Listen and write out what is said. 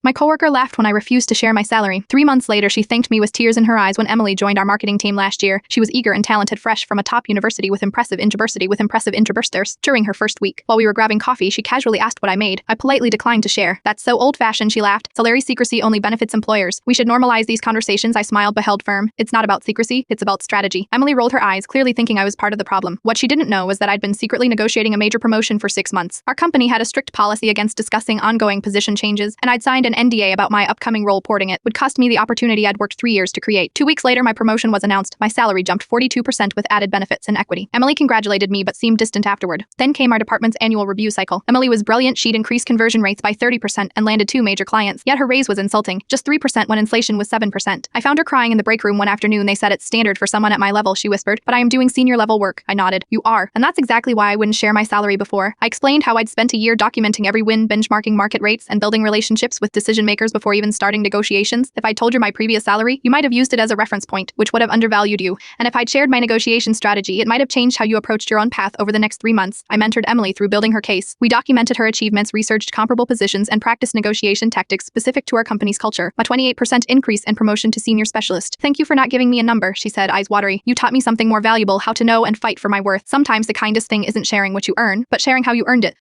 My coworker laughed when I refused to share my salary. 3 months later, she thanked me with tears in her eyes when Emily joined our marketing team last year. She was eager and talented, fresh from a top university with impressive introversters. During her first week, while we were grabbing coffee, she casually asked what I made. I politely declined to share. That's so old-fashioned, she laughed. Salary secrecy only benefits employers. We should normalize these conversations, I smiled but held firm. It's not about secrecy, it's about strategy. Emily rolled her eyes, clearly thinking I was part of the problem. What she didn't know was that I'd been secretly negotiating a major promotion for 6 months. Our company had a strict policy against discussing ongoing position changes, and I'd signed an NDA about my upcoming role. Porting it would cost me the opportunity I'd worked 3 years to create. 2 weeks later, my promotion was announced. My salary jumped 42% with added benefits and equity. Emily congratulated me but seemed distant afterward. Then came our department's annual review cycle. Emily was brilliant. She'd increased conversion rates by 30% and landed 2 major clients, yet her raise was insulting, just 3% when inflation was 7%. I found her crying in the break room one afternoon. They said it's standard for someone at my level, she whispered, but I am doing senior level work. I nodded. You are. And that's exactly why I wouldn't share my salary before. I explained how I'd spent a year documenting every win, benchmarking market rates, and building relationships with decision makers before even starting negotiations. If I told you my previous salary, you might have used it as a reference point, which would have undervalued you. And if I'd shared my negotiation strategy, it might have changed how you approached your own path over the next 3 months. I mentored Emily through building her case. We documented her achievements, researched comparable positions, and practiced negotiation tactics specific to our company's culture. A 28% increase and promotion to senior specialist. Thank you for not giving me a number, she said, eyes watery. You taught me something more valuable, how to know and fight for my worth. Sometimes the kindest thing isn't sharing what you earn, but sharing how you earned it.